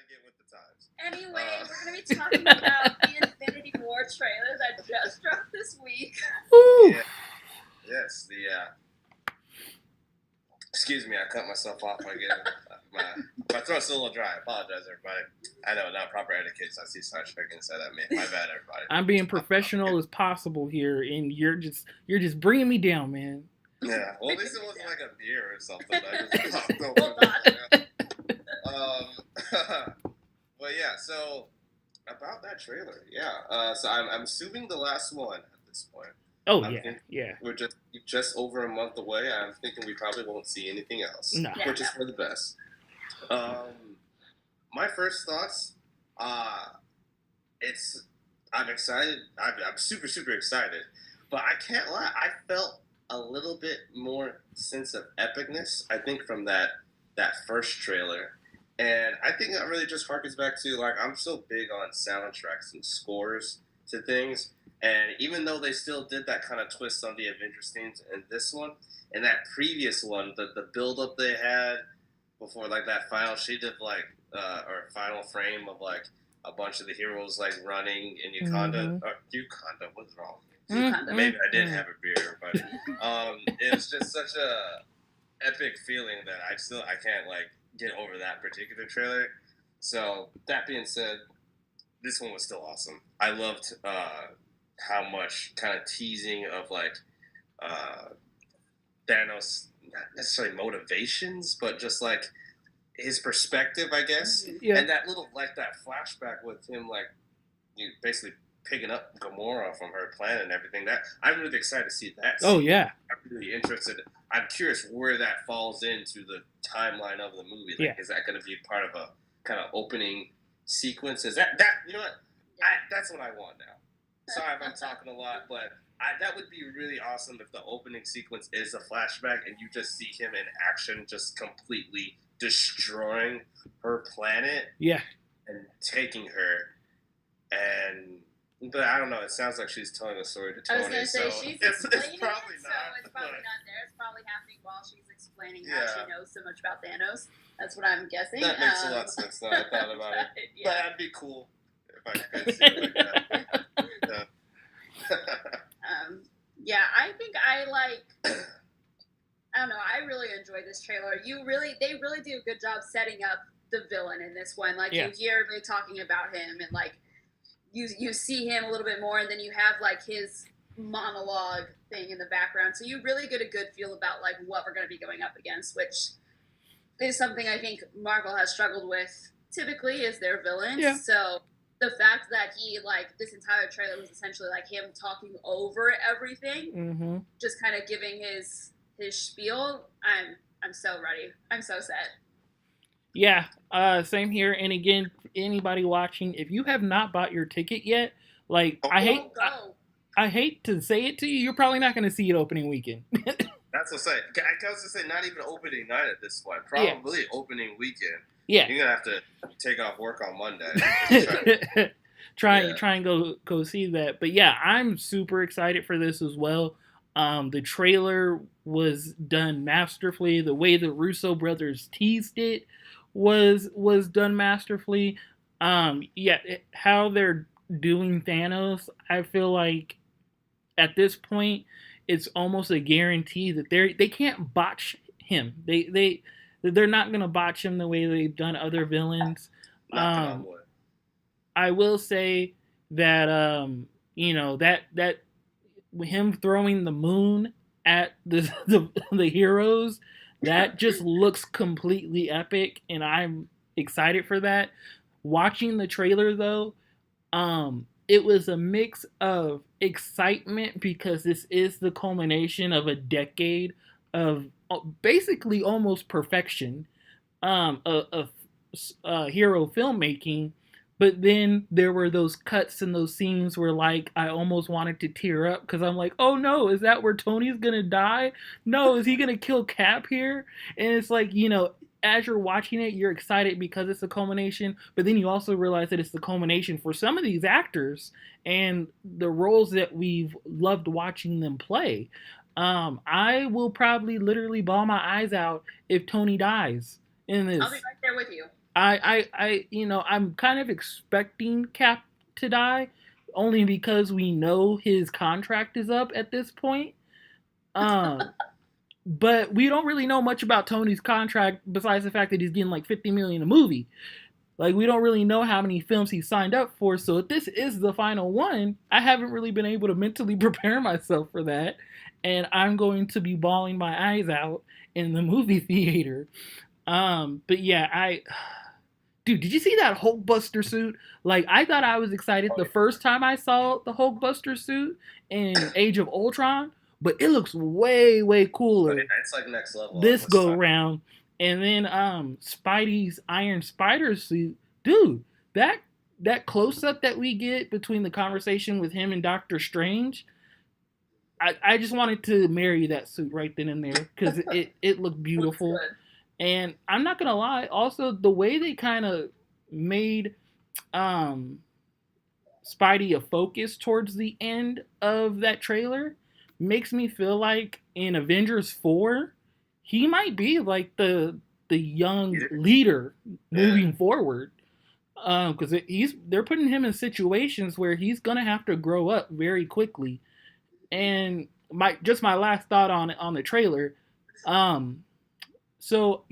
to get with the times. Anyway, we're going to be talking about the Infinity War trailer that just dropped this week. Woo! Yeah. Yes, excuse me, I cut myself off again. My throat's a little dry. I apologize, everybody. I know, not proper etiquette, so I see Star Trek and said that. My bad, everybody. I'm being professional as possible here, and you're just bringing me down, man. Yeah, well, at least it wasn't like a beer or something. I just popped over. But yeah, so about that trailer, so I'm assuming the last one at this point. Oh, yeah. We're just over a month away. I'm thinking we probably won't see anything else, which is for the best. My first thoughts, I'm excited. I'm super, super excited. But I can't lie, I felt a little bit more sense of epicness, I think, from that first trailer. And I think that really just harkens back to, like, I'm so big on soundtracks and scores to things. And even though they still did that kind of twist on the Avengers themes in this one, and that previous one, the build-up they had before, like, that final sheet of, like, or final frame of, like, a bunch of the heroes, like, running in Uganda. Uganda, what's wrong? Maybe I did have a beer, but it was just such a epic feeling that I can't, like, get over that particular trailer. So, that being said, this one was still awesome. I loved how much kind of teasing of, like, Thanos, not necessarily motivations, but just, like, his perspective, I guess. Yeah. And that little, like, that flashback with him, like, basically picking up Gamora from her planet and everything. That I'm really excited to see that. Oh, yeah. I'm really interested. I'm curious where that falls into the timeline of the movie. Like, is that going to be part of a kind of opening sequence? Is that you know what? That's what I want now. Sorry if I'm talking a lot, but that would be really awesome if the opening sequence is a flashback and you just see him in action, just completely destroying her planet. Yeah. And taking her. But I don't know. It sounds like she's telling a story to Tony. I was going to say, she's explaining it's probably it, not. so it's probably not there. It's probably happening while she's explaining how she knows so much about Thanos. That's what I'm guessing. That makes a lot of sense now I thought about it. But that'd be cool if I could see it like that. I think I don't know, I really enjoyed this trailer. They really do a good job setting up the villain in this one. Like, you hear everybody talking about him, and, like, you see him a little bit more, and then you have, like, his monologue thing in the background. So you really get a good feel about, like, what we're going to be going up against, which is something I think Marvel has struggled with typically, is their villains. Yeah. So the fact that he, like, this entire trailer was essentially, like, him talking over everything, just kind of giving his spiel, I'm so ready. I'm so set. Yeah, same here. And again, anybody watching, if you have not bought your ticket yet, like, I hate to say it to you, you're probably not going to see it opening weekend. That's what I'm saying. I was going to say, not even opening night at this point. Probably opening weekend. Yeah. You're going to have to take off work on Monday. try and go see that. But yeah, I'm super excited for this as well. The trailer was done masterfully. The way the Russo brothers teased it was done masterfully. How they're doing Thanos, I feel like at this point it's almost a guarantee that they can't botch him. They're not gonna botch him the way they've done other villains. I will say that that him throwing the moon at the heroes, that just looks completely epic, and I'm excited for that. Watching the trailer though, it was a mix of excitement because this is the culmination of a decade of basically almost perfection of hero filmmaking. But then there were those cuts and those scenes where, like, I almost wanted to tear up because I'm like, oh no, is that where Tony's gonna die? No, is he gonna kill Cap here? And it's like, as you're watching it, you're excited because it's a culmination, but then you also realize that it's the culmination for some of these actors and the roles that we've loved watching them play. I will probably literally bawl my eyes out if Tony dies in this. I'll be right there with you. I'm kind of expecting Cap to die, only because we know his contract is up at this point. Um, but we don't really know much about Tony's contract besides the fact that he's getting like 50 million a movie. Like, we don't really know how many films he signed up for. So if this is the final one, I haven't really been able to mentally prepare myself for that, and I'm going to be bawling my eyes out in the movie theater. But yeah, dude, did you see that Hulkbuster suit? Like, I thought I was excited the first time I saw the Hulkbuster suit in Age of Ultron, but it looks way, way cooler. It's like next level. This go round. And then Spidey's Iron Spider suit. Dude, that close up that we get between the conversation with him and Doctor Strange, I just wanted to marry that suit right then and there because it looked beautiful. And I'm not gonna lie, also the way they kind of made Spidey a focus towards the end of that trailer makes me feel like in Avengers 4, he might be like the young leader moving forward. Because they're putting him in situations where he's gonna have to grow up very quickly. And my last thought on the trailer, so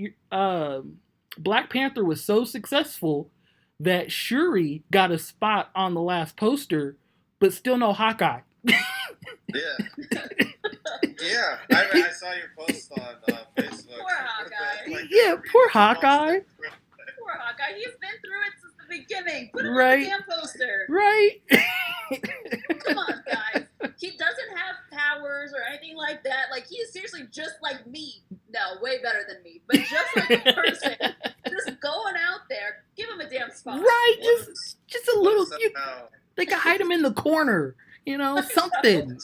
Black Panther was so successful that Shuri got a spot on the last poster, but still no Hawkeye. Yeah. Yeah, I saw your post on Facebook. Poor Hawkeye. Yeah, poor Hawkeye. Poor Hawkeye. He's been through it since the beginning. Put him Right. on the damn poster. Right. Come on, guys. He doesn't have powers or anything like that. Like, he is seriously just like me. No, way better than me. But just like a person. Just going out there. Give him a damn spot. Right. Just a little. They could hide him in the corner. Something.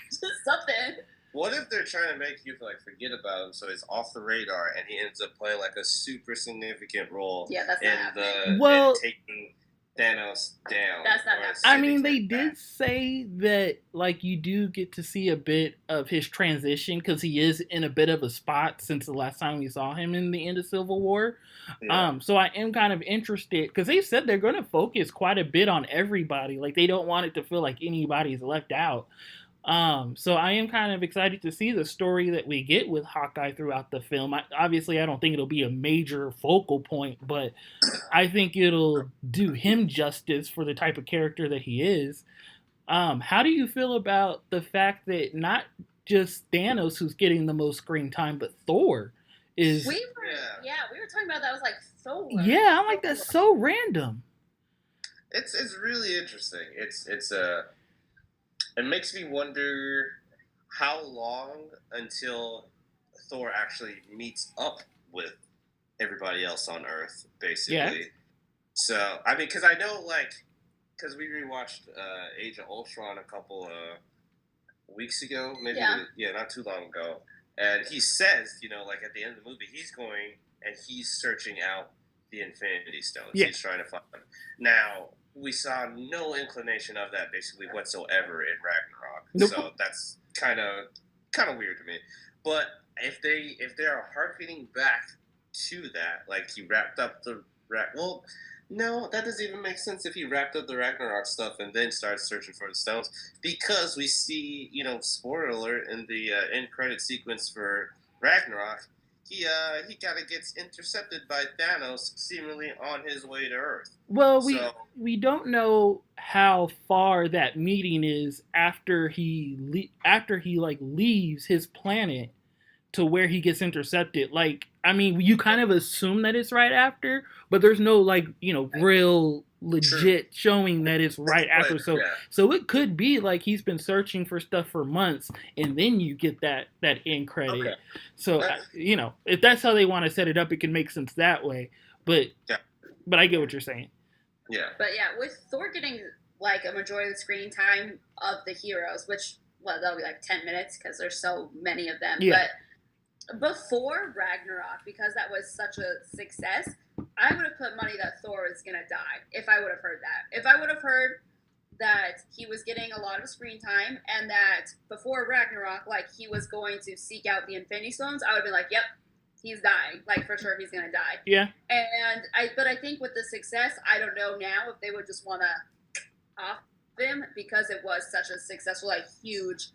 Just something. What if they're trying to make you forget about him, so he's off the radar, and he ends up playing like a super significant role in taking Thanos down? That's not happening. I mean, they did say that you do get to see a bit of his transition because he is in a bit of a spot since the last time we saw him in the end of Civil War. Yeah. So I am kind of interested because they said they're going to focus quite a bit on everybody. Like, they don't want it to feel like anybody's left out. So I am kind of excited to see the story that we get with Hawkeye throughout the film. Obviously, I don't think it'll be a major focal point, but I think it'll do him justice for the type of character that he is. How do you feel about the fact that not just Thanos who's getting the most screen time, but Thor is... We were talking about that. I was like, so... Yeah, I'm like, that's so random. It's really interesting. It makes me wonder how long until Thor actually meets up with everybody else on Earth, basically. Yeah. So, I mean, because I know, because we rewatched Age of Ultron a couple of weeks ago, maybe, not too long ago. And he says, at the end of the movie, he's going and he's searching out the Infinity Stones. Yeah. He's trying to find them. Now, we saw no inclination of that basically whatsoever in Ragnarok. Nope. So that's kind of weird to me. But if they are harkening back to that, like he wrapped up the well, no, that doesn't even make sense if he wrapped up the Ragnarok stuff and then started searching for the stones, because we see, spoiler alert, in the end credit sequence for Ragnarok, he kind of gets intercepted by Thanos, seemingly on his way to Earth. Well, we don't know how far that meeting is after he leaves his planet to where he gets intercepted. Like, I mean, you kind of assume that it's right after, but there's no real legit showing that it's right after. So it could be like he's been searching for stuff for months, and then you get that end credit. Okay. So if that's how they want to set it up, it can make sense that way. But I get what you're saying. Yeah. But yeah, with Thor getting a majority of the screen time of the heroes, which that'll be 10 minutes because there's so many of them. Yeah. But before Ragnarok, because that was such a success, I would have put money that Thor was going to die if I would have heard that. If I would have heard that he was getting a lot of screen time and that before Ragnarok, he was going to seek out the Infinity Stones, I would have been like, yep, he's dying. Like, for sure, he's gonna die. Yeah. But I think with the success, I don't know now if they would just want to off him because it was such a successful, like, huge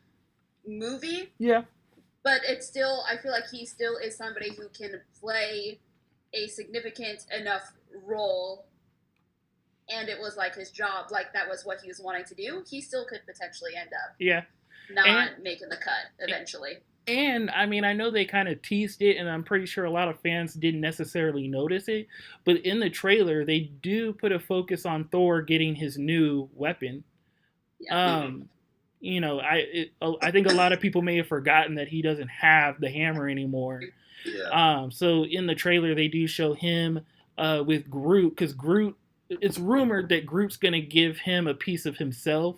movie. Yeah. But it's still, I feel like he still is somebody who can play a significant enough role, and it was like his job, like that was what he was wanting to do. He still could potentially end up not making the cut eventually. And I mean, I know they kind of teased it, and I'm pretty sure a lot of fans didn't necessarily notice it, but in the trailer they do put a focus on Thor getting his new weapon. Yeah. You know, I think a lot of people may have forgotten that he doesn't have the hammer anymore. Yeah. So in the trailer they do show him with Groot, because Groot, it's rumored that Groot's gonna give him a piece of himself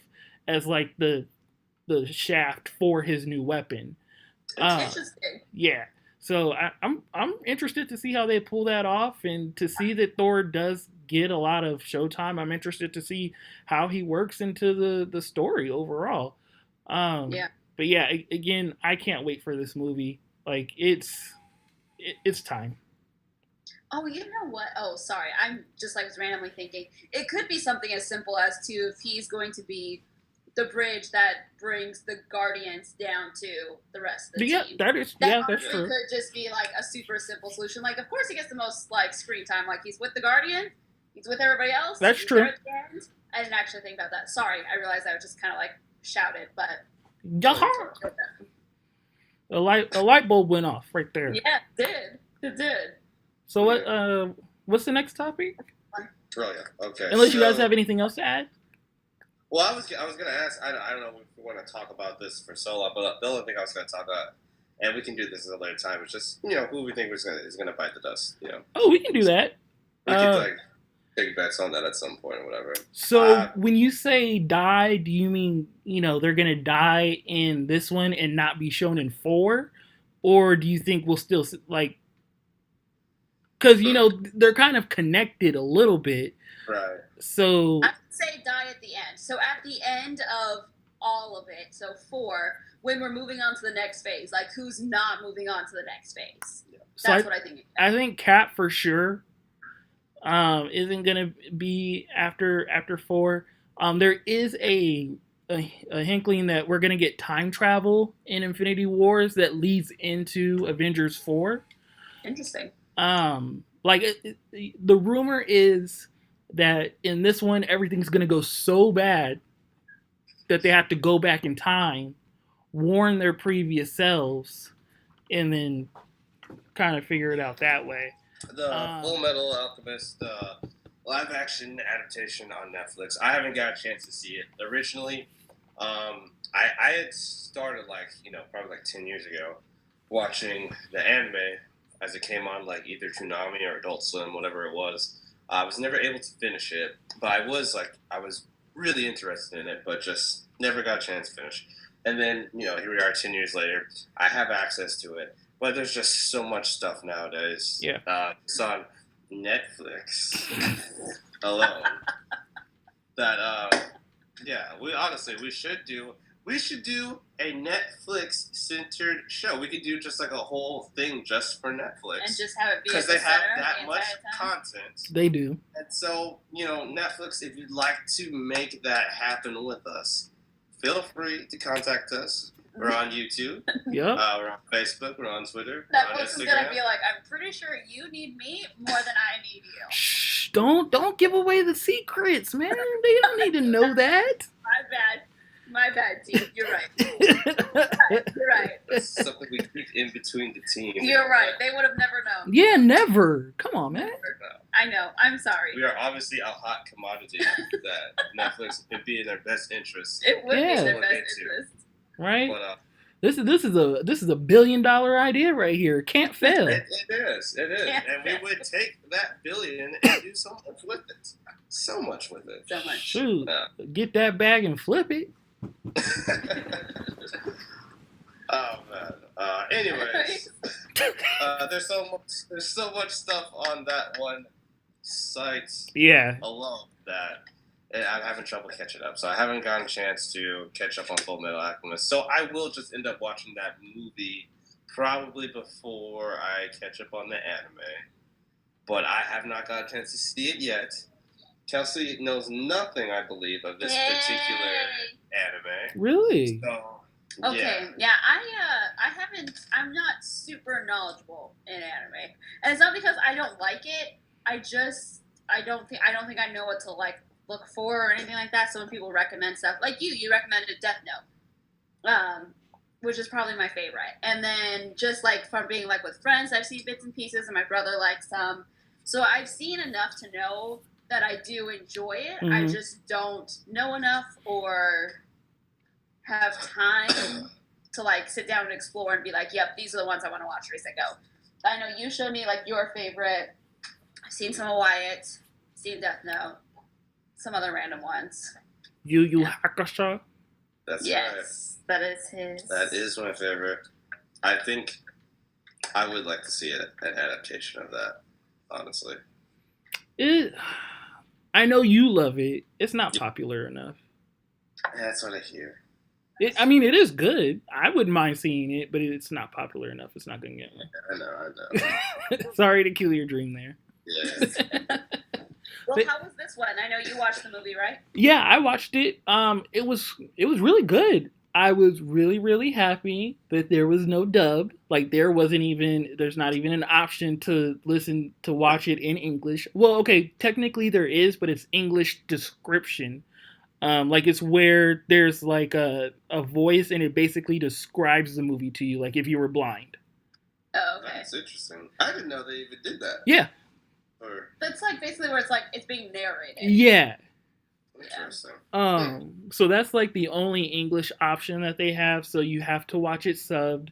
as like the shaft for his new weapon. Interesting. Yeah. So I'm interested to see how they pull that off, and to see that Thor does get a lot of showtime. I'm interested to see how he works into the story overall. Yeah. But yeah, again, I can't wait for this movie. Like, it's time. Oh, you know what? Oh, sorry. I'm just like randomly thinking. It could be something as simple as to if he's going to be the bridge that brings the Guardians down to the rest of the team. That's true. Could just be like a super simple solution. Like, of course, he gets the most like screen time. Like, he's with the Guardian, he's with everybody else. That's true. I didn't actually think about that. Sorry, I realized I was just kind of like shouted, but a light bulb went off right there. Yeah, it did. So what's the next topic? Oh yeah, okay. Unless you guys have anything else to add. Well, I was gonna ask. I don't know if we want to talk about this for so long, but the only thing I was gonna talk about, and we can do this at a later time, is just who we think is gonna bite the dust. Oh, we can do that. We can like take bets on that at some point or whatever. So when you say die, do you mean they're gonna die in this one and not be shown in 4, or do you think we'll still like? Because they're kind of connected a little bit, right? So I would say die at the end. So at the end of all of it, so 4, when we're moving on to the next phase, like who's not moving on to the next phase? Yeah. That's what I think. I think Cap for sure isn't gonna be after 4. There is a hinkling that we're gonna get time travel in Infinity Wars that leads into Avengers 4. Interesting. The rumor is that in this one everything's gonna go so bad that they have to go back in time, warn their previous selves, and then kind of figure it out that way. The Fullmetal Alchemist live action adaptation on Netflix. I haven't got a chance to see it. Originally, I had started probably 10 years ago watching the anime as it came on either Toonami or Adult Swim, whatever it was. I was never able to finish it, but I was really interested in it, but just never got a chance to finish. And then, here we are 10 years later. I have access to it, but there's just so much stuff nowadays. Yeah. It's on Netflix alone that, we should do a Netflix-centered show. We could do just a whole thing just for Netflix. And just have it be because they have that much content. They do. And so, Netflix, if you'd like to make that happen with us, feel free to contact us. We're on YouTube. Yep. We're on Facebook. We're on Twitter. Netflix is gonna be like, I'm pretty sure you need me more than I need you. Shh! Don't give away the secrets, man. They don't need to know that. My bad, team. You're right. You're right. It's something we keep in between the team. You're right. They would have never known. Yeah, never. Come on, man. I know. I'm sorry. We are obviously a hot commodity that Netflix would be in their best interest. It would be in their best interest. Right? But, this is a $1 billion idea right here. Can't fail. It is. And we would take that billion and do so much with it. So much with it. So much. Shoot. Get that bag and flip it. Oh man. Anyways, there's so much stuff on that one site alone that I'm having trouble catching up. So I haven't gotten a chance to catch up on Fullmetal Alchemist. So I will just end up watching that movie probably before I catch up on the anime. But I have not got a chance to see it yet. Kelsey knows nothing, I believe, of this particular anime. Really? So, okay, yeah, I haven't. I'm not super knowledgeable in anime, and it's not because I don't like it. I don't think I know what to like look for or anything like that. So when people recommend stuff, like you recommended Death Note, which is probably my favorite. And then just like from being like with friends, I've seen bits and pieces, and my brother likes some. So I've seen enough to know that I do enjoy it. I just don't know enough or have time to like sit down and explore and be like, yep, these are the ones I want to watch every single. I know you showed me like your favorite. I've seen some of Wyatt, seen Death Note, some other random ones. Yu Yu Hakusho. That's yes, right. That is his. That is my favorite. I think I would like to see an adaptation of that, honestly. I know you love it. It's not popular enough. That's what I hear. I mean, it is good. I wouldn't mind seeing it, but it's not popular enough. It's not going to get me. I know. Sorry to kill your dream there. Yeah. Well, how was this one? I know you watched the movie, right? Yeah, I watched it. It was really good. I was really, really happy that there was no dub. Like there's not even an option to watch it in English. Well, okay, technically there is, but it's English description. Like it's where there's like a voice and it basically describes the movie to you, like if you were blind. Oh, okay. That's interesting. I didn't know they even did that. Yeah. That's like basically where it's like it's being narrated. Yeah. Interesting. So that's like the only English option that they have. So you have to watch it subbed.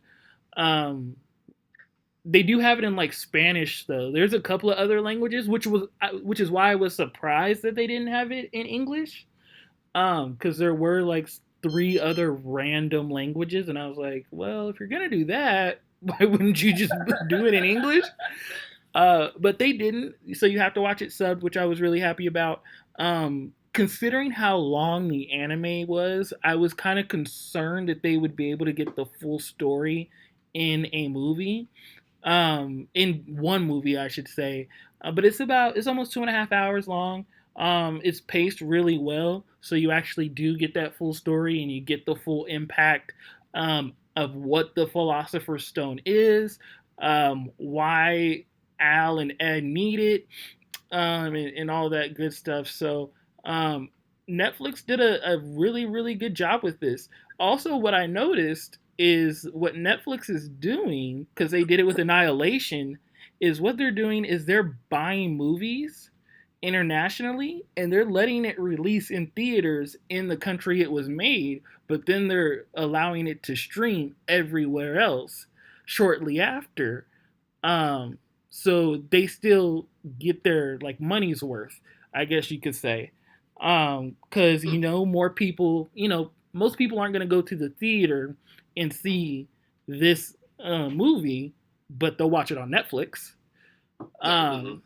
They do have it in like Spanish though. There's a couple of other languages, which is why I was surprised that they didn't have it in English. Because there were like 3 other random languages, and I was like, well, if you're gonna do that, why wouldn't you just do it in English? But they didn't, so you have to watch it subbed, which I was really happy about. Considering how long the anime was, I was kind of concerned that they would be able to get the full story in a movie. In one movie, I should say. But it's almost 2.5 hours long. It's paced really well, so you actually do get that full story and you get the full impact of what the Philosopher's Stone is, why Al and Ed need it, and all that good stuff. So Netflix did a really, really good job with this. Also, what I noticed is what Netflix is doing, because they did it with Annihilation, is what they're doing is they're buying movies internationally and they're letting it release in theaters in the country it was made, but then they're allowing it to stream everywhere else shortly after. So they still get their like money's worth, I guess you could say. Because more people, most people aren't going to go to the theater and see this movie, but they'll watch it on Netflix.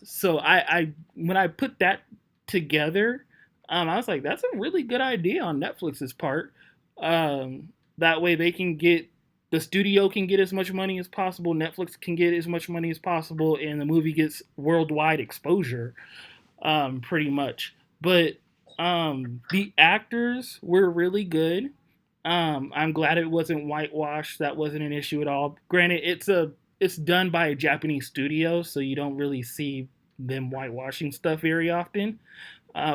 So I when I put that together, I was like, that's a really good idea on Netflix's part. That way the studio can get as much money as possible, Netflix can get as much money as possible, and the movie gets worldwide exposure, pretty much. But the actors were really good. I'm glad it wasn't whitewashed. That wasn't an issue at all. Granted, it's done by a Japanese studio, so you don't really see them whitewashing stuff very often,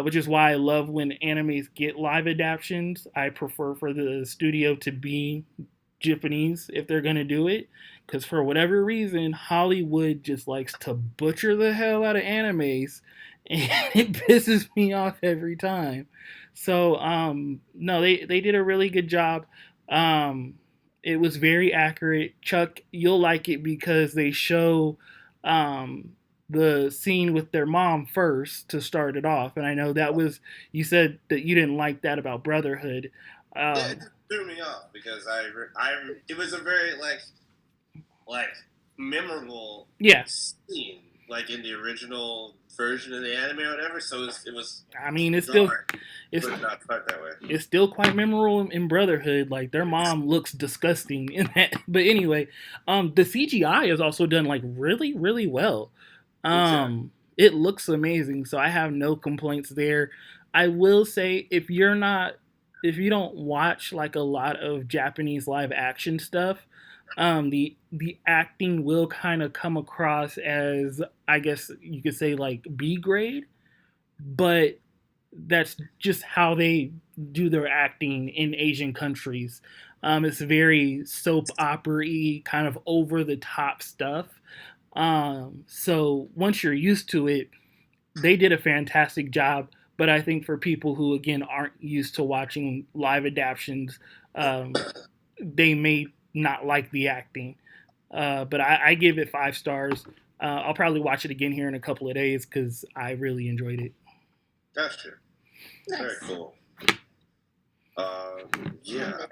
which is why I love when animes get live adaptions. I prefer for the studio to be Japanese if they're going to do it, because for whatever reason, Hollywood just likes to butcher the hell out of animes, and it pisses me off every time. So, no, they did a really good job. It was very accurate. Chuck, you'll like it because they show the scene with their mom first to start it off. And I know you said that you didn't like that about Brotherhood. Yeah, it threw me off because it was a very like memorable scene. like in the original version of the anime or whatever. So it was. I mean, it's dark, it's but not quite that way. It's still quite memorable in Brotherhood. Like their mom looks disgusting in that. But anyway, the CGI is also done like really, really well. It looks amazing, so I have no complaints there. I will say if you don't watch like a lot of Japanese live action stuff, the acting will kind of come across as, I guess you could say, like B grade, but that's just how they do their acting in Asian countries. It's very soap opera-y, kind of over the top stuff. So once you're used to it, they did a fantastic job. But I think for people who again aren't used to watching live adaptations, they may not like the acting. But I give it 5 stars. I'll probably watch it again here in a couple of days because I really enjoyed it. Gotcha. Nice. Very cool. Yeah.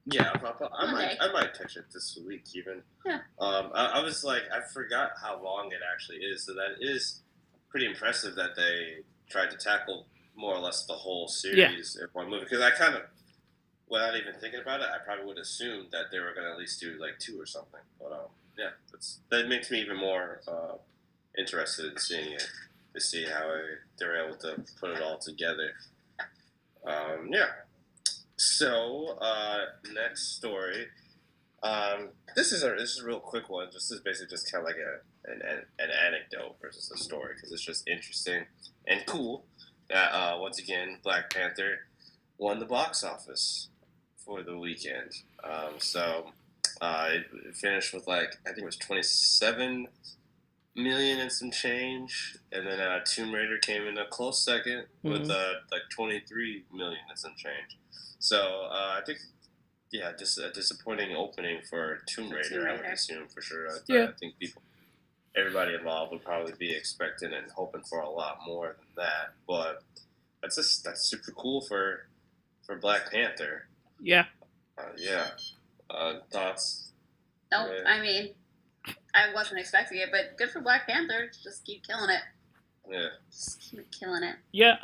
I might touch it this week even. Yeah. I was like, I forgot how long it actually is, so that is pretty impressive that they tried to tackle more or less the whole series in one movie. Because I kind of, without even thinking about it, I probably would assume that they were going to at least do like 2 or something. But yeah, that makes me even more interested in seeing it, to see how they're able to put it all together. Yeah. So next story. This is a real quick one. This is basically just kind of like an anecdote versus a story, because it's just interesting and cool that once again Black Panther won the box office for the weekend. So it finished with like, I think it was 27 million and some change, and then Tomb Raider came in a close second with like 23 million and some change. So I think, yeah, just a disappointing opening for Tomb Raider, I would assume, for sure. I think everybody involved would probably be expecting and hoping for a lot more than that. But that's super cool for Black Panther. Yeah. Thoughts? Nope. Yeah. I mean, I wasn't expecting it, but good for Black Panther. Just keep killing it. Yeah. Just keep killing it. Yeah,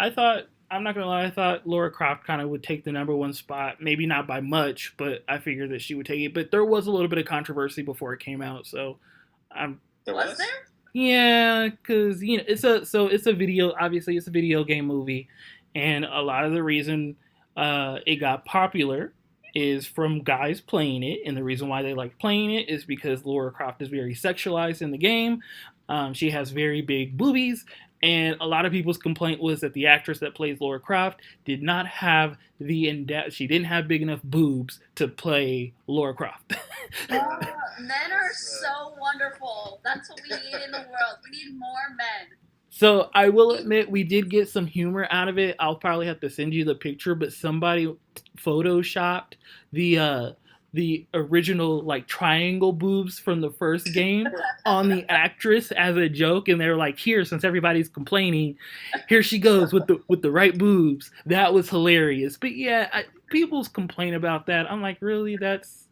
I'm not gonna lie, I thought Laura Croft kind of would take the #1 spot. Maybe not by much, but I figured that she would take it. But there was a little bit of controversy before it came out, so was there? Yeah, because it's a video. Obviously, it's a video game movie, and a lot of the reason it got popular is from guys playing it, and the reason why they like playing it is because Laura Croft is very sexualized in the game. She has very big boobies, and a lot of people's complaint was that the actress that plays Laura Croft did not have she didn't have big enough boobs to play Laura Croft. Men are so wonderful. That's what we need in the world. We need more men. So I will admit we did get some humor out of it. I'll probably have to send you the picture, but somebody photoshopped the original like triangle boobs from the first game on the actress as a joke, and they're like, here, since everybody's complaining, here she goes with the right boobs. That was hilarious. But yeah, people's complain about that. I'm like, really? That's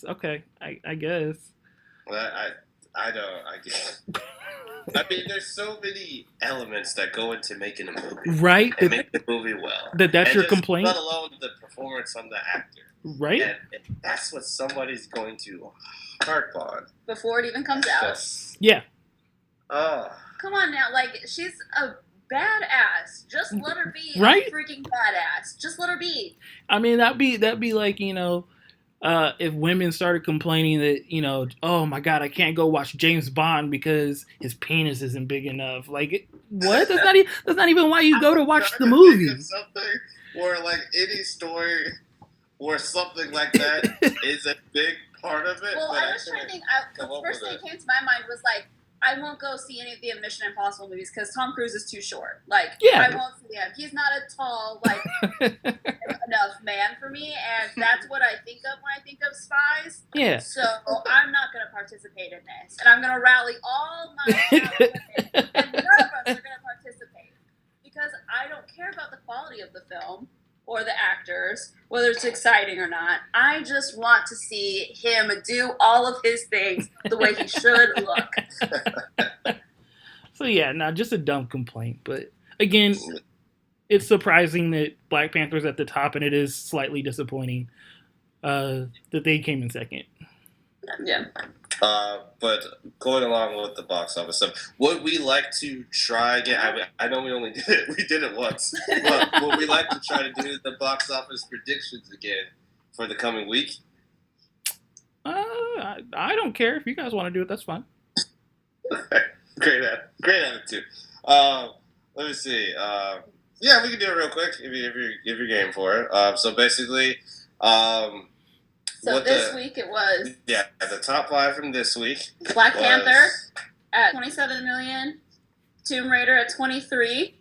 okay, I guess. Well, I guess. I mean, there's so many elements that go into making a movie, right? And make the movie well. That's your complaint. Let alone the performance from the actor, right? And that's what somebody's going to harp on before it even comes out. Yeah. Oh. Come on now, like, she's a badass. Just let her be right? A freaking badass. Just let her be. I mean, that'd be like, if women started complaining that, oh my God, I can't go watch James Bond because his penis isn't big enough. Like, what? That's not even why you go to watch the movie. Something or like any story or something like that is a big part of it. Well, I was trying to think. The first thing that came to my mind was like, I won't go see any of the Mission Impossible movies because Tom Cruise is too short. Like, I won't see him. He's not a tall, enough man for me, and that's what I think of when I think of spies. Yeah. So I'm not going to participate in this, and I'm going to rally all my women, and none of us are going to participate because I don't care about the quality of the film or the actors, whether it's exciting or not. I just want to see him do all of his things the way he should look. So yeah, just a dumb complaint. But again, it's surprising that Black Panther's at the top, and it is slightly disappointing that they came in second. Yeah. But going along with the box office stuff, would we like to try again? I know we only did it. We did it once. But would we like to try to do the box office predictions again for the coming week? I don't care if you guys want to do it. That's fine. Great attitude. Let me see. Yeah, we can do it real quick if you're game for it. So basically, so this week it was the top 5 from this week. Black Panther at 27 million, Tomb Raider at 23,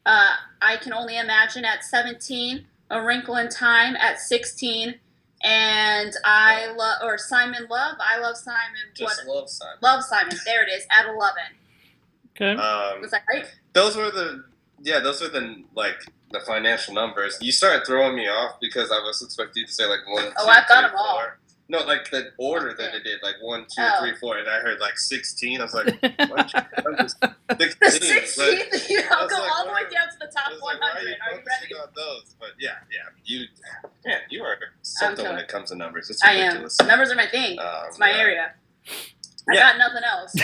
I Can Only Imagine at 17, A Wrinkle in Time at 16, and Simon Love. I Love Simon. Love Simon. Love Simon. There it is at 11. Okay. Was that right? Those were the financial numbers. You started throwing me off because I was expecting you to say like 1, 2, I've got 3, them all. 4. No, like the order that it did, like 1, 2, 3, 4, and I heard like 16. I was like, what? 16. I'll go all the way down to the top 100. Are you ready? On those? But you are something when it comes to numbers. It's ridiculous. I am. Numbers are my thing. It's my area. I got nothing else.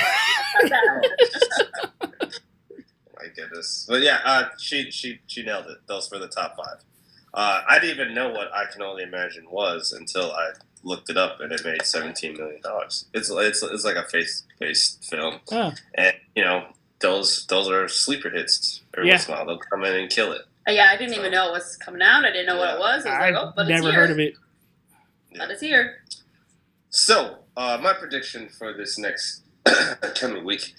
My goodness. But yeah, she nailed it. Those were the top 5. I didn't even know what I Can Only Imagine was until I looked it up, and it made $17 million. It's like a faith-based film, and those are sleeper hits. Every once in a while, they'll come in and kill it. Yeah, I didn't even know it was coming out. I didn't know what it was. I was like, but it's here. Never heard of it. But it's here. So, my prediction for this next coming week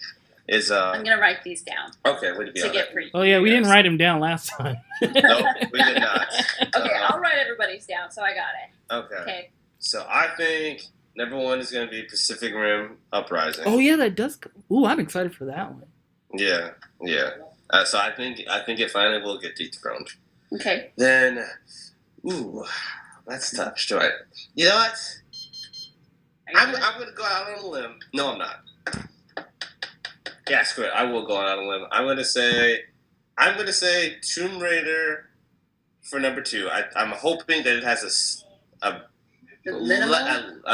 is I'm gonna write these down. Okay, way to be to get free. Oh yeah, we didn't write them down last time. No, we did not. Okay, I'll write everybody's down, so I got it. Okay. So I think number 1 is going to be Pacific Rim Uprising. Oh yeah, that does. Ooh, I'm excited for that one. Yeah. So I think it finally will get dethroned. Okay. Then, that's tough. You know what? I'm going to go out on a limb. No, I'm not. Yeah, screw it. I will go out on a limb. I'm going to say Tomb Raider for number 2. I'm hoping that it has a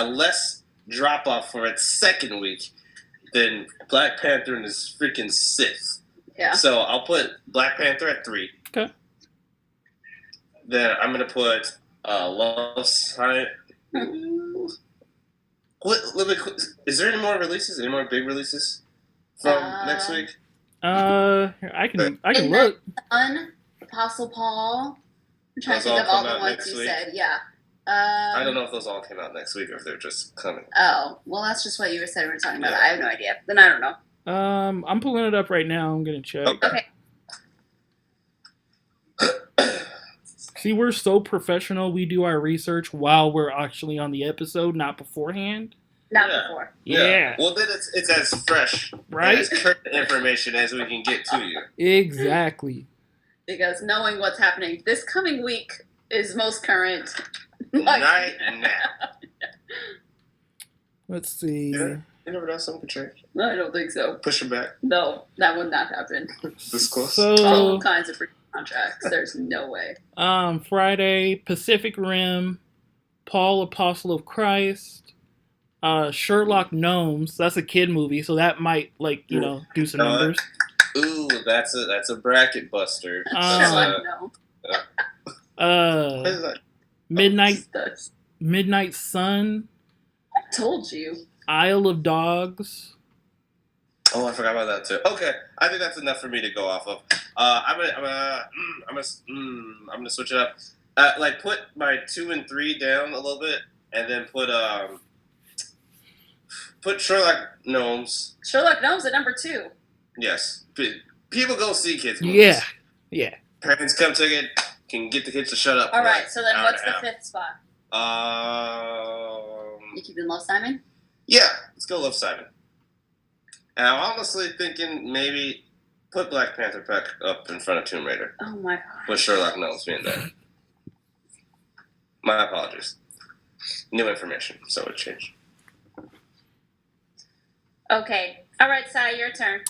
less drop off for its second week than Black Panther in his freaking 6th. Yeah. So I'll put Black Panther at 3. Okay. Then I'm gonna put Love Simon. Is there any more releases? Any more big releases from next week? I can look. Apostle Paul. I'm trying to think of all the ones you said. Yeah. I don't know if those all came out next week or if they're just coming. Oh, well, that's just what you said we were talking about. I have no idea. Then I don't know. I'm pulling it up right now. I'm gonna check. Okay. See, we're so professional. We do our research while we're actually on the episode, not beforehand. Not before. Yeah. Well, then it's as fresh, right? As current information as we can get to you. Exactly. Because knowing what's happening this coming week is most current. Right now. Let's see. Yeah. You never know, someone could change. No, I don't think so. Push them back. No, that would not happen. This close. So, all kinds of free contracts. There's no way. Friday, Pacific Rim, Paul, Apostle of Christ, Sherlock Gnomes. That's a kid movie, so that might do some numbers. Ooh, that's a bracket buster. Sherlock What is that? Midnight Sun. I told you. Isle of Dogs. Oh, I forgot about that too. Okay, I think that's enough for me to go off of. I'm gonna switch it up. Put my 2 and 3 down a little bit, and then put Sherlock Gnomes. Sherlock Gnomes at number 2. Yes, people go see kids movies. Yeah. Parents come to it, can get the kids to shut up. All right, so then what's the 5th spot? You keeping Love Simon? Yeah, let's go Love Simon. And I'm honestly thinking maybe put Black Panther back up in front of Tomb Raider. Oh my god. With Sherlock Gnomes being there. My apologies. New information, so it changed. Okay. All right, Sai, your turn.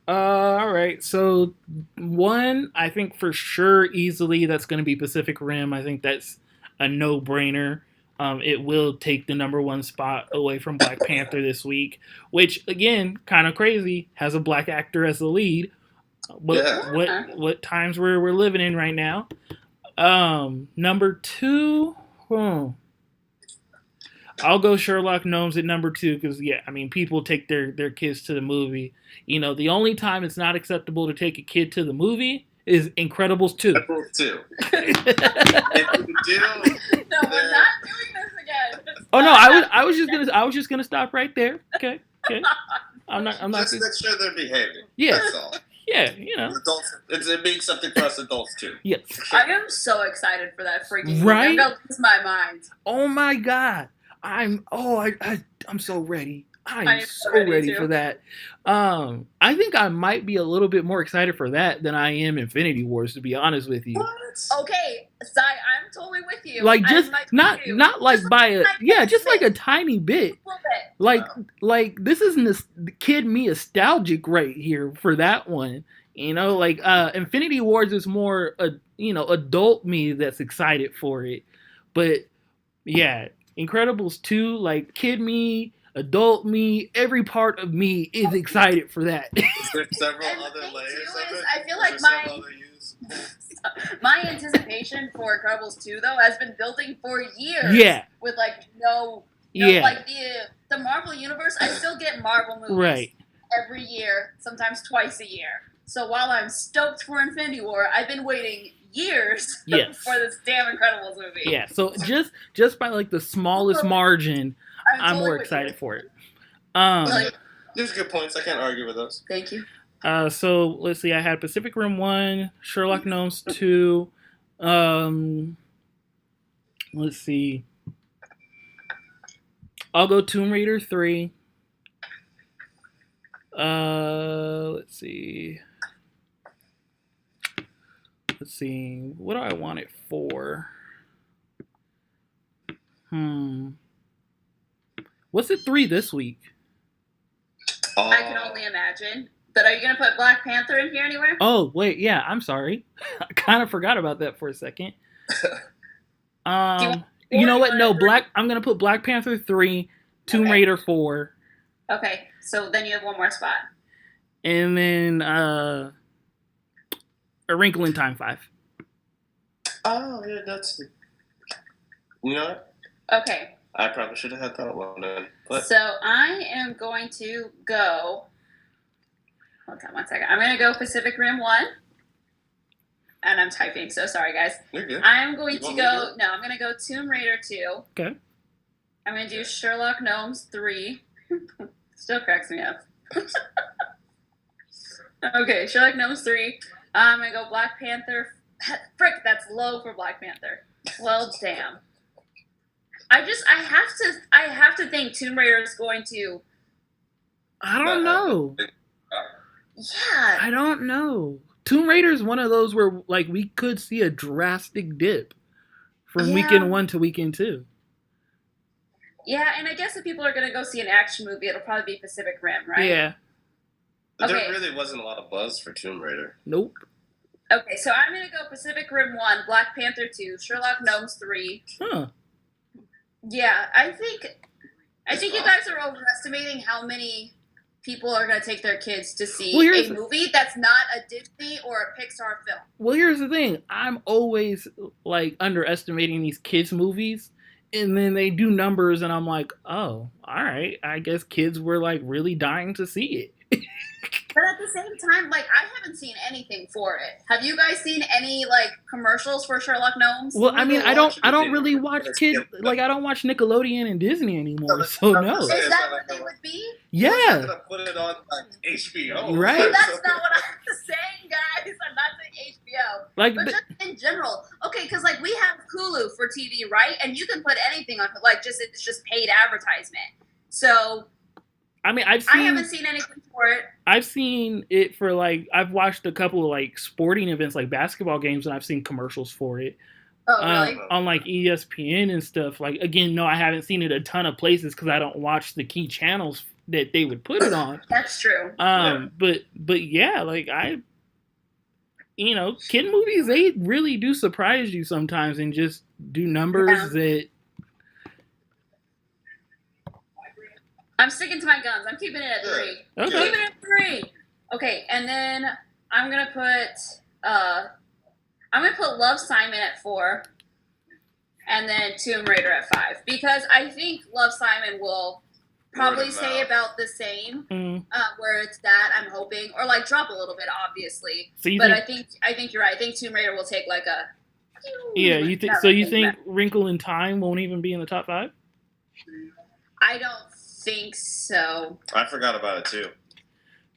All right. So one, I think for sure, easily that's going to be Pacific Rim. I think that's a no-brainer. It will take the number one spot away from Black Panther this week, which again, kind of crazy, has a black actor as the lead. But Yeah. what times we're living in right now? Number two, I'll go Sherlock Gnomes at number two because I mean people take their kids to the movie. You know, the only time it's not acceptable to take a kid to the movie is Incredibles 2. Incredibles 2. If you do, no, we're not doing this again. Oh no, I was just gonna stop right there. Okay. I'm not. Just make sure they're behaving. Yeah. That's all. Yeah, you know. Adults, it means something for us adults too. Yes. I am so excited for that freaking movie. Right? I'm gonna lose my mind. Oh my god. I'm so ready. I'm so ready for that. I think I might be a little bit more excited for that than I am Infinity Wars, to be honest with you. What? Okay, Sai, I'm totally with you. Like just not like just by a just like a tiny bit. Like this is kid me nostalgic right here for that one. You know, like Infinity Wars is more adult me that's excited for it. But yeah, Incredibles 2, like kid me, adult me, every part of me is excited for that. Is there several other layers of it? I feel like my anticipation for Incredibles 2 though has been building for years. Yeah. With like no like the Marvel universe, I still get Marvel movies every year, sometimes twice a year. So while I'm stoked for Infinity War, I've been waiting years for this damn Incredibles movie. Yeah, so just by like the smallest margin, I'm more excited for it. There's good points. I can't argue with those. Thank you. So let's see. I had Pacific Rim 1, Sherlock Gnomes 2. Let's see. I'll go Tomb Raider 3. Let's see. What do I want it for? What's it 3 this week? I can only imagine. But are you going to put Black Panther in here anywhere? Oh, wait, yeah, I'm sorry. I kind of forgot about that for a second. You know what? No, I'm going to put Black Panther 3, Tomb Raider 4. Okay, so then you have one more spot. And then A Wrinkle in Time 5. Oh, yeah, that's... You know what? Okay. I probably should have had that one in. But... So I am going to go... Hold on one second. I'm going to go Pacific Rim 1. And I'm typing, so sorry, guys. You're good. I'm going to go... No, I'm going to go Tomb Raider 2. Okay. I'm going to do Sherlock Gnomes 3. Still cracks me up. Okay, Sherlock Gnomes 3. I'm going to go Black Panther. Frick, that's low for Black Panther. Well, damn. I have to think Tomb Raider is going to... I don't know. Yeah. I don't know. Tomb Raider is one of those where like we could see a drastic dip from weekend 1 to weekend 2. Yeah, and I guess if people are going to go see an action movie, it'll probably be Pacific Rim, right? Yeah. There really wasn't a lot of buzz for Tomb Raider. Nope. Okay, so I'm going to go Pacific Rim 1, Black Panther 2, Sherlock Gnomes 3. Huh. Yeah, I think you guys are overestimating how many people are going to take their kids to see a movie that's not a Disney or a Pixar film. Well, here's the thing. I'm always like underestimating these kids' movies. And then they do numbers, and I'm like, oh, all right. I guess kids were like really dying to see it. But at the same time, like, I haven't seen anything for it. Have you guys seen any like commercials for Sherlock Gnomes? Well, I mean, I don't really watch kids. Like, I don't watch Nickelodeon and Disney anymore. So no. Is that what they would be? Yeah. I'm gonna put it on like HBO. Right. But that's not what I'm saying, guys. I'm not saying HBO. Like, but just in general. Okay, because like we have Hulu for TV, right? And you can put anything on, like, it's just paid advertisement. So. I mean, I haven't seen anything for it. I've seen it for like I've watched a couple of like sporting events, like basketball games, and I've seen commercials for it. Oh, really? On like ESPN and stuff. Like again, no, I haven't seen it a ton of places because I don't watch the key channels that they would put it on. That's true. But yeah, like kid movies, they really do surprise you sometimes and just do numbers that. I'm sticking to my guns. I'm keeping it at 3. Okay. I'm keeping it at 3. Okay, and then I'm gonna put Love, Simon at 4, and then Tomb Raider at 5, because I think Love, Simon will probably stay about the same where it's at. I'm hoping, or like drop a little bit, obviously. So I think you're right. I think Tomb Raider will take like a. Yeah, you think so? You think Wrinkle in Time won't even be in the top 5? I don't think so. I forgot about it too.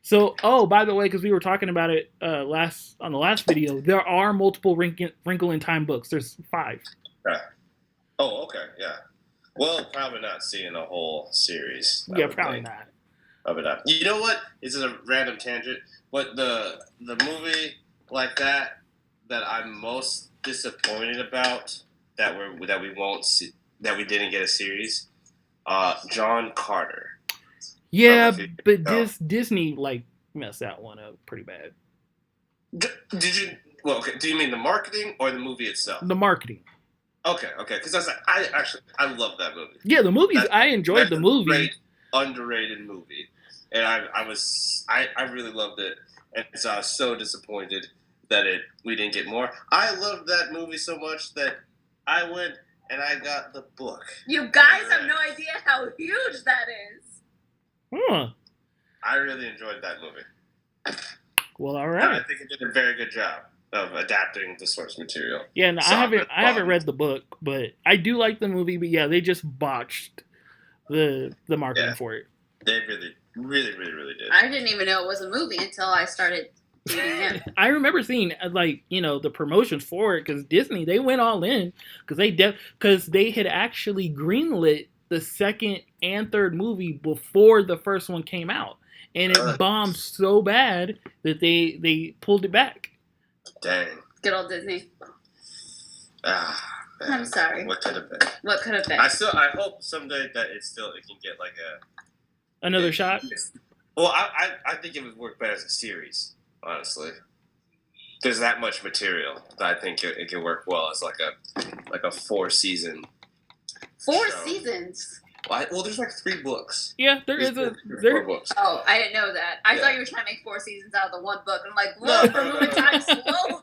So, by the way, because we were talking about it on the last video, there are multiple Wrinkle in Time books. There's 5. Okay. Oh, okay, yeah. Well, probably not seeing a whole series. Yeah, probably not. Probably not. You know what? This is a random tangent, but the movie like that I'm most disappointed about that we won't see, that we didn't get a series. John Carter. Yeah, but Disney like messed that one up pretty bad. Did you? Well, okay. Do you mean the marketing or the movie itself? The marketing. Okay. Because I love that movie. Yeah, the movies. I enjoyed the movie. Great, underrated movie, and I really loved it, and so I was so disappointed that we didn't get more. I loved that movie so much that I went and I got the book. You guys have no idea how huge that is. Huh. I really enjoyed that movie. Well, all right. And I think it did a very good job of adapting the source material. Yeah, no, I haven't read the book, but I do like the movie. But yeah, they just botched the marketing for it. They really, really, really, really did. I didn't even know it was a movie until I started reading it. I remember seeing the promotions for it because Disney, they went all in because they had actually greenlit the second and third movie before the first one came out, and it bombed so bad that they pulled it back. Dang. Good old Disney. Man. I'm sorry. What could have been? I hope someday that it can get like another shot. Well, I think it would work better as a series, honestly. There's that much material that I think it can work well as like a 4-season. 4 seasons. Well, there's like 3 books. Yeah, there's 4 books. Oh, I didn't know that. I thought you were trying to make 4 seasons out of the one book. I'm like, look, we're moving time slow.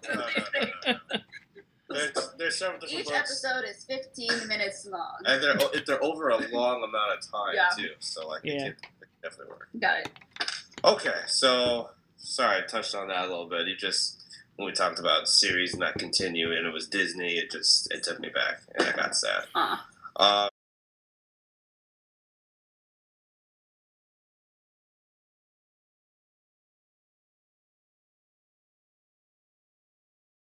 There's several different Each books. Episode is 15 minutes long. And they're over a long amount of time too, so like it can definitely work. Got it. Okay, so sorry I touched on that a little bit. When we talked about series not continue and it was Disney, it took me back and I got sad.